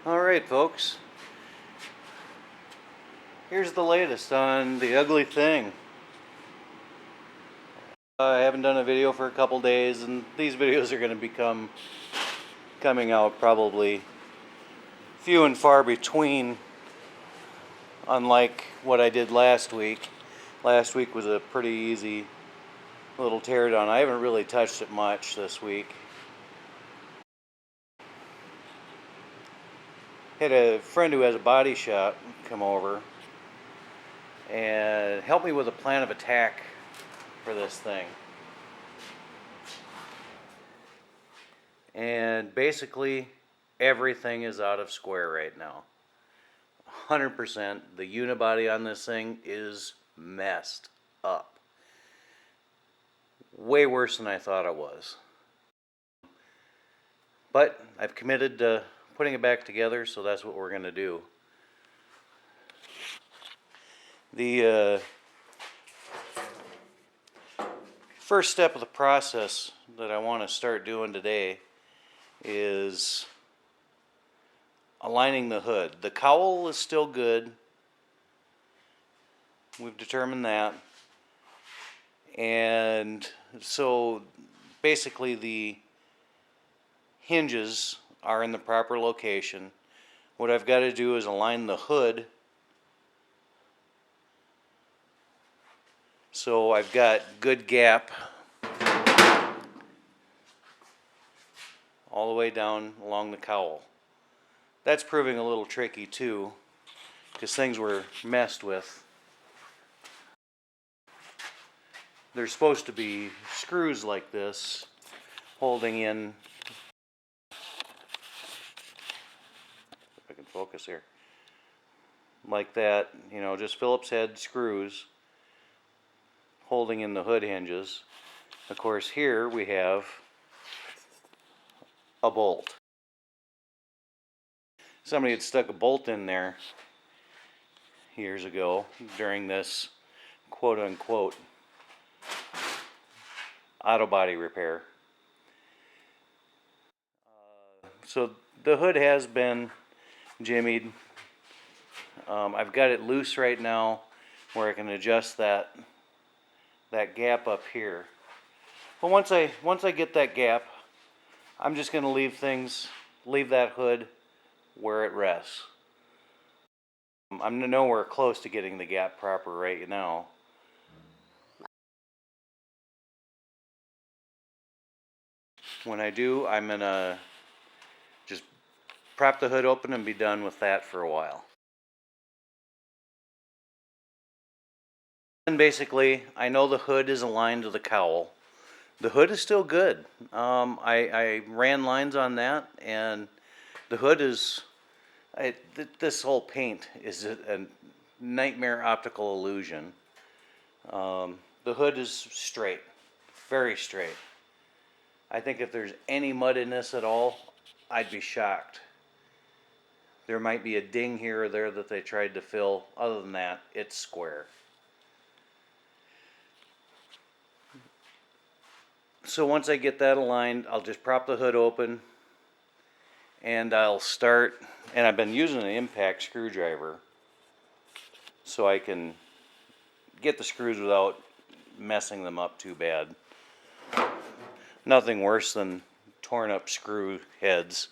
Alright folks, here's the latest on the ugly thing. I haven't done a video for a couple days, and these videos are going to become coming out probably few and far between, unlike what I did last week. Last week was a pretty easy little teardown. I haven't really touched it much this week. Had a friend who has a body shop come over and help me with a plan of attack for this thing. And basically everything is out of square right now. 100%. The unibody on this thing is messed up. Way worse than I thought it was. But I've committed to putting it back together, so that's what we're going to do. The first step of the process that I want to start doing today is aligning the hood. The cowl is still good. We've determined that. And so basically the hinges are in the proper location. What I've got to do is align the hood so I've got good gap all the way down along the cowl. That's proving a little tricky too, because things were messed with. There's supposed to be screws like this holding in, if I can focus here, like that, you know, just Phillips head screws holding in the hood hinges. Of course here we have a bolt. Somebody had stuck a bolt in there years ago during this quote-unquote auto body repair. So the hood has been jimmied. I've got it loose right now where I can adjust that gap up here. But once I get that gap, I'm just going to leave that hood where it rests. I'm nowhere close to getting the gap proper right now. When I do, I'm going to just prop the hood open and be done with that for a while. And basically, I know the hood is aligned to the cowl. The hood is still good. I ran lines on that, and the hood is, this whole paint is a nightmare optical illusion. The hood is straight, very straight. I think if there's any mud in this at all, I'd be shocked. There might be a ding here or there that they tried to fill. Other than that, it's square. So once I get that aligned, I'll just prop the hood open and I'll start, and I've been using an impact screwdriver so I can get the screws without messing them up too bad. Nothing worse than torn up screw heads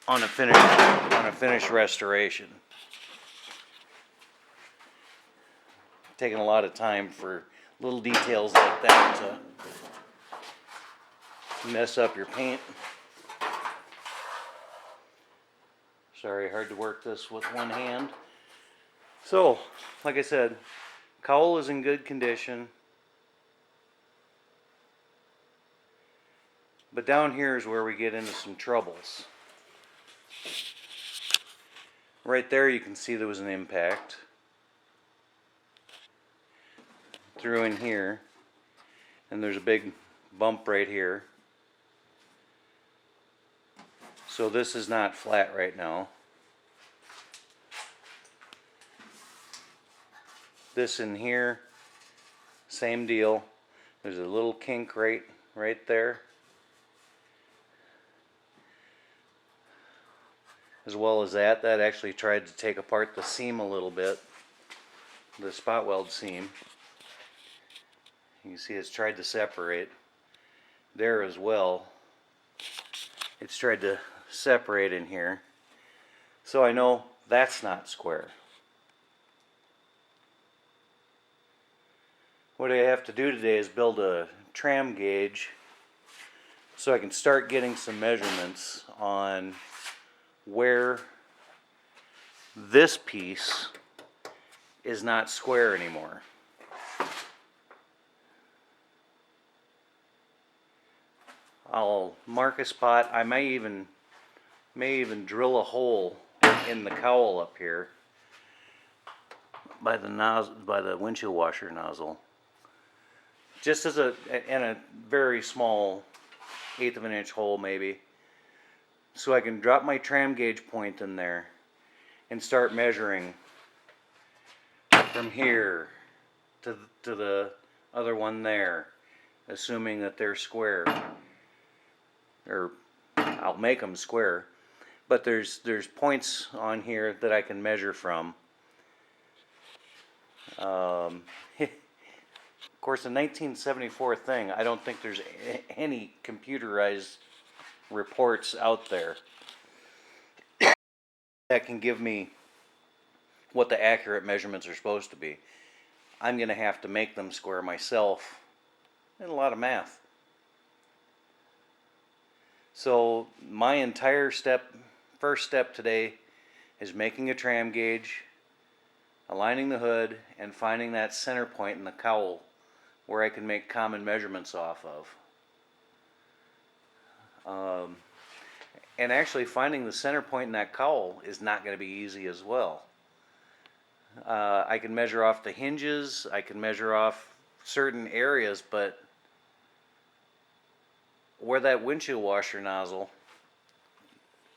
on a finished restoration. Taking a lot of time for little details like that to mess up your paint. Sorry, hard to work this with one hand. So, like I said, cowl is in good condition. But down here is where we get into some troubles. Right there you can see there was an impact. Through in here. And there's a big bump right here. So this is not flat right now. This in here, same deal. There's a little kink right there. As well as that actually tried to take apart the seam a little bit, the spot weld seam. You can see it's tried to separate there as well. It's tried to separate in here. So I know that's not square. What I have to do today is build a tram gauge so I can start getting some measurements on where this piece is not square anymore. I'll mark a spot. I may even drill a hole in the cowl up here by the nozzle, by the windshield washer nozzle, just as a very small 1/8 of an inch hole maybe, so I can drop my tram gauge point in there and start measuring from here to the other one there, assuming that they're square, or I'll make them square, but there's points on here that I can measure from. Of course, the 1974 thing, I don't think there's any computerized reports out there that can give me what the accurate measurements are supposed to be. I'm going to have to make them square myself, and a lot of math. So my entire first step today is making a tram gauge, aligning the hood, and finding that center point in the cowl where I can make common measurements off of. And actually finding the center point in that cowl is not going to be easy as well. I can measure off the hinges, I can measure off certain areas, but where that windshield washer nozzle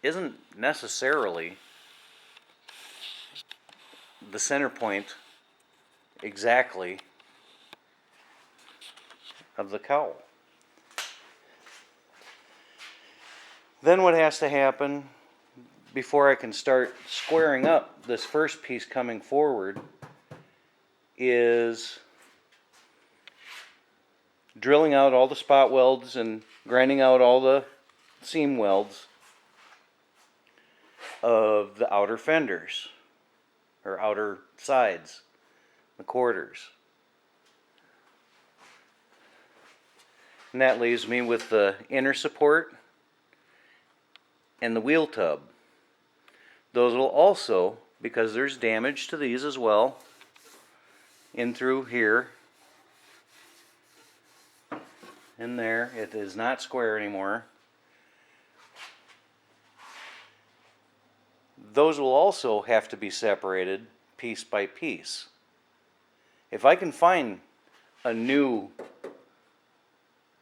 isn't necessarily the center point exactly of the cowl. Then what has to happen before I can start squaring up this first piece coming forward is drilling out all the spot welds and grinding out all the seam welds of the outer fenders, or outer sides, the quarters. And that leaves me with the inner support and the wheel tub. Those will also, because there's damage to these as well, in through here, in there, it is not square anymore. Those will also have to be separated piece by piece. If I can find a new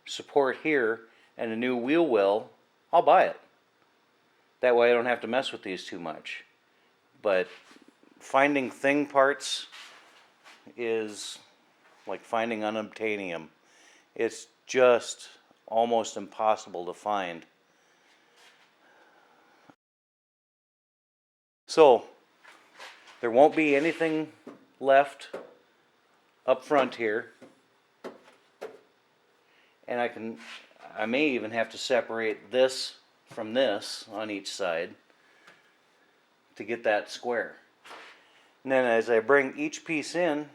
support here and a new wheel well, I'll buy it. That way I don't have to mess with these too much. But finding thing parts is like finding unobtainium. It's just almost impossible to find. So there won't be anything left up front here, and I may even have to separate this from this on each side to get that square. And then as I bring each piece in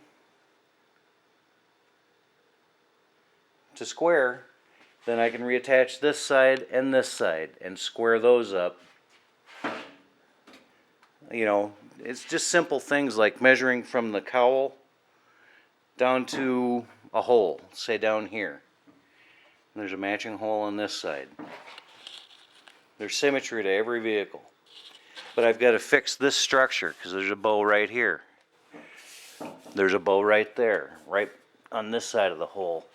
to square, then I can reattach this side and square those up. You know, it's just simple things like measuring from the cowl down to a hole, say down here. And there's a matching hole on this side. There's symmetry to every vehicle. But I've got to fix this structure because there's a bow right here. There's a bow right there, right on this side of the hole.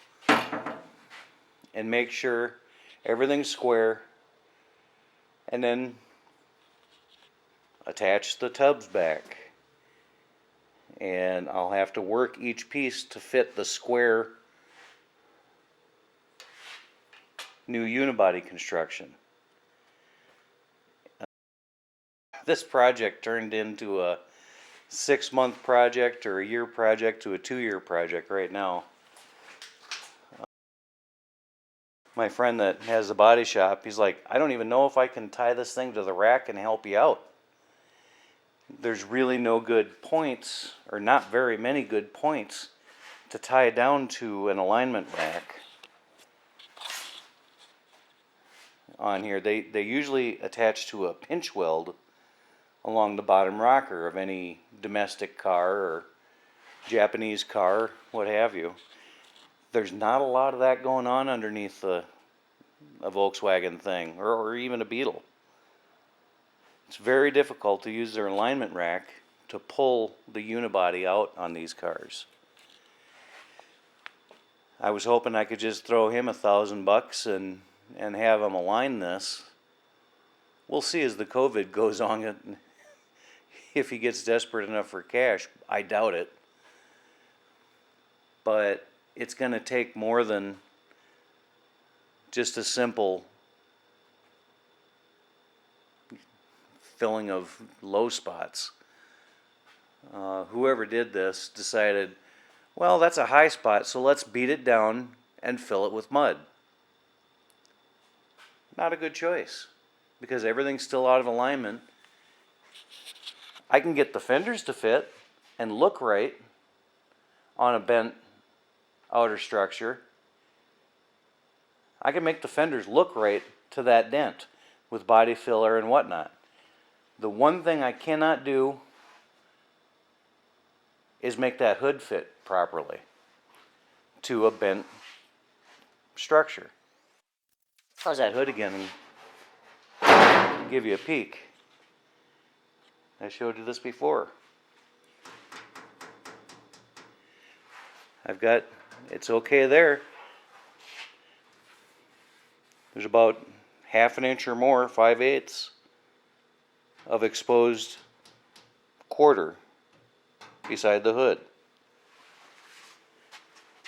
And make sure everything's square, and then attach the tubs back. And I'll have to work each piece to fit the square new unibody construction. this project turned into a 6-month project or a year project to a 2-year project right now. My friend that has a body shop, he's like, I don't even know if I can tie this thing to the rack and help you out. There's really no good points, or not very many good points, to tie down to an alignment rack on here. They usually attach to a pinch weld along the bottom rocker of any domestic car or Japanese car, what have you. There's not a lot of that going on underneath a Volkswagen thing, or even a Beetle. It's very difficult to use their alignment rack to pull the unibody out on these cars. I was hoping I could just throw him $1,000 and have him align this. We'll see as the COVID goes on if he gets desperate enough for cash. I doubt it. But it's going to take more than just a simple filling of low spots. Whoever did this decided, well, that's a high spot, so let's beat it down and fill it with mud. Not a good choice, because everything's still out of alignment. I can get the fenders to fit and look right on a bent outer structure. I can make the fenders look right to that dent with body filler and whatnot. The one thing I cannot do is make that hood fit properly to a bent structure. How's that hood again? Give you a peek. I showed you this before. It's okay there. There's about 1/2 inch or more, 5/8 of exposed quarter beside the hood.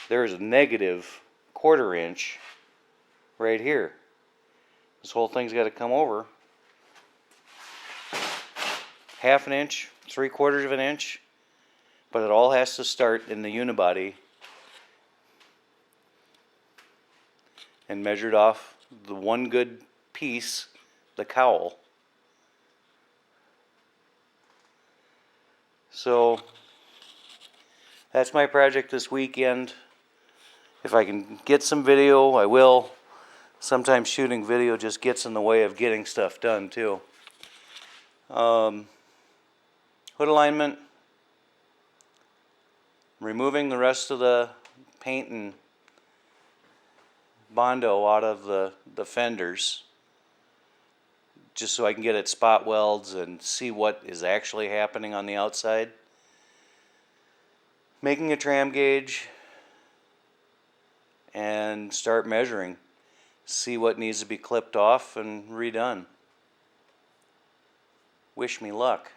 There's a negative 1/4 inch right here. This whole thing's got to come over 1/2 inch, 3/4 inch, but it all has to start in the unibody and measured off the one good piece, the cowl. So that's my project this weekend. If I can get some video, I will. Sometimes shooting video just gets in the way of getting stuff done too. Hood alignment, removing the rest of the paint and Bondo out of the fenders, just so I can get at spot welds and see what is actually happening on the outside. Making a tram gauge and start measuring. See what needs to be clipped off and redone. Wish me luck.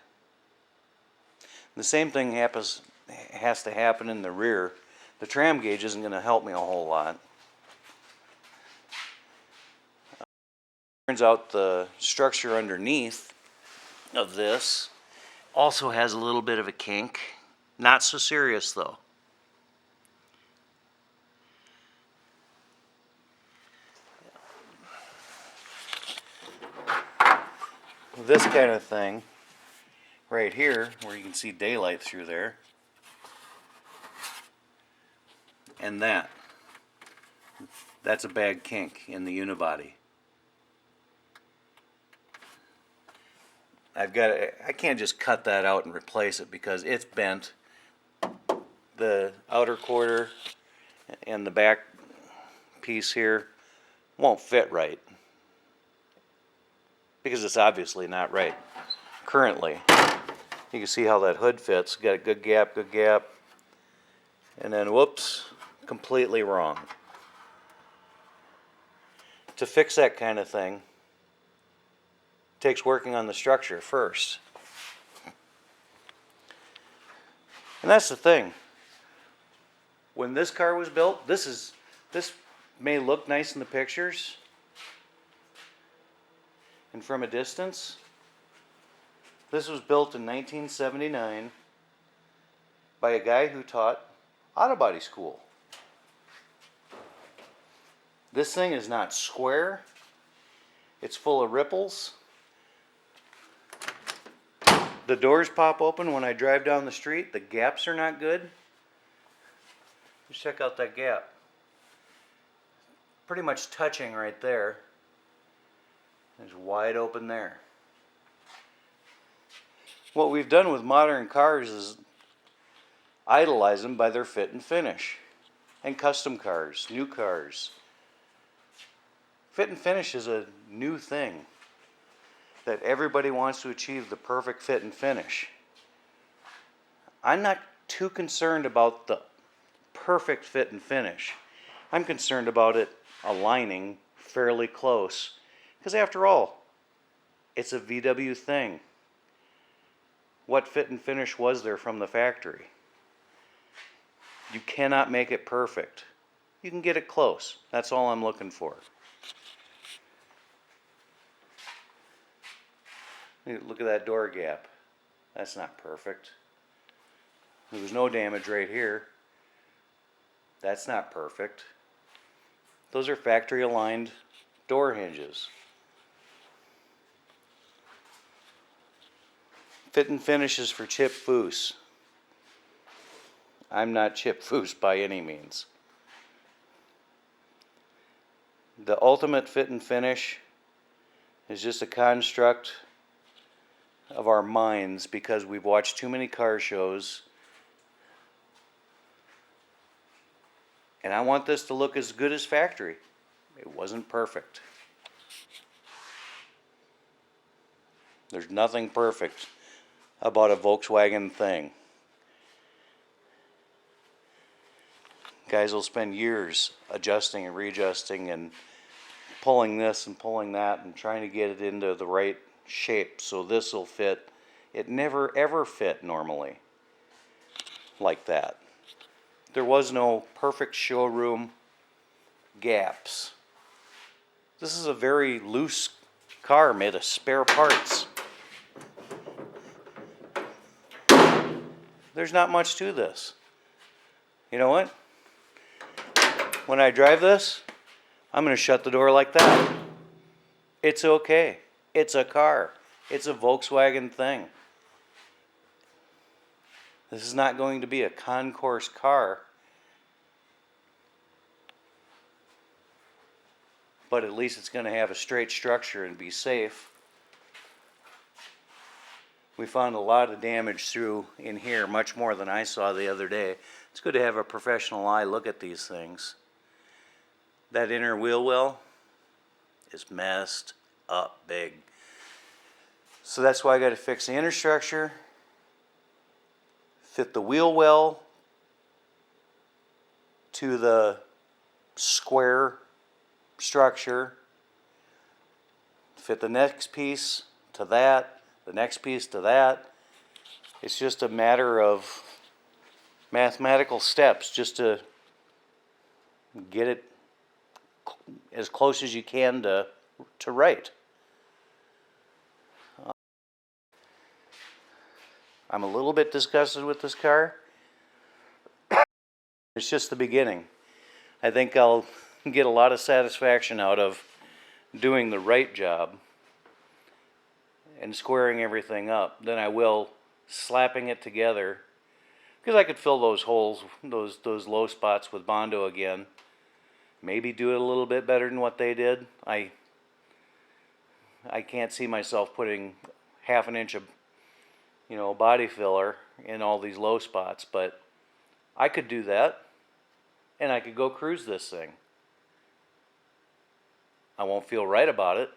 The same thing has to happen in the rear. The tram gauge isn't going to help me a whole lot. Turns out the structure underneath of this also has a little bit of a kink. Not so serious though. This kind of thing right here, where you can see daylight through there, and that's a bad kink in the unibody. I can't just cut that out and replace it because it's bent. The outer quarter and the back piece here won't fit right because it's obviously not right currently. You can see how that hood fits. Got a good gap, and then whoops, completely wrong. To fix that kind of thing takes working on the structure first. And that's the thing. When this car was built, this may look nice in the pictures and from a distance, This was built in 1979 by a guy who taught auto body school. This thing is not square. It's full of ripples. The doors pop open when I drive down the street. The gaps are not good. Just check out that gap. Pretty much touching right there. It's wide open there. What we've done with modern cars is idolize them by their fit and finish. And custom cars, new cars. Fit and finish is a new thing that everybody wants to achieve the perfect fit and finish. I'm not too concerned about the perfect fit and finish. I'm concerned about it aligning fairly close. Because after all, it's a VW thing. What fit and finish was there from the factory? You cannot make it perfect. You can get it close. That's all I'm looking for. Look at that door gap. That's not perfect. There's no damage right here. That's not perfect. Those are factory aligned door hinges. Fit and finish is for Chip Foose. I'm not Chip Foose by any means. The ultimate fit and finish is just a construct of our minds because we've watched too many car shows. And I want this to look as good as factory. It wasn't perfect. There's nothing perfect about a Volkswagen thing. Guys will spend years adjusting and readjusting and pulling this and pulling that and trying to get it into the right shape so this will fit. It never ever fit normally like that. There was no perfect showroom gaps. This is a very loose car made of spare parts. There's not much to this. You know what? When I drive this, I'm going to shut the door like that. It's okay. It's a car. It's a Volkswagen thing. This is not going to be a concourse car. But at least it's going to have a straight structure and be safe. We found a lot of damage through in here, much more than I saw the other day. It's good to have a professional eye look at these things. That inner wheel well is messed up big. So that's why I got to fix the inner structure, fit the wheel well to the square structure, fit the next piece to that, the next piece to that. It's just a matter of mathematical steps just to get it as close as you can to right. I'm a little bit disgusted with this car. It's just the beginning. I think I'll get a lot of satisfaction out of doing the right job and squaring everything up than I will slapping it together, because I could fill those holes, those low spots with Bondo again. Maybe do it a little bit better than what they did. I can't see myself putting half an inch of body filler in all these low spots, but I could do that and I could go cruise this thing. I won't feel right about it,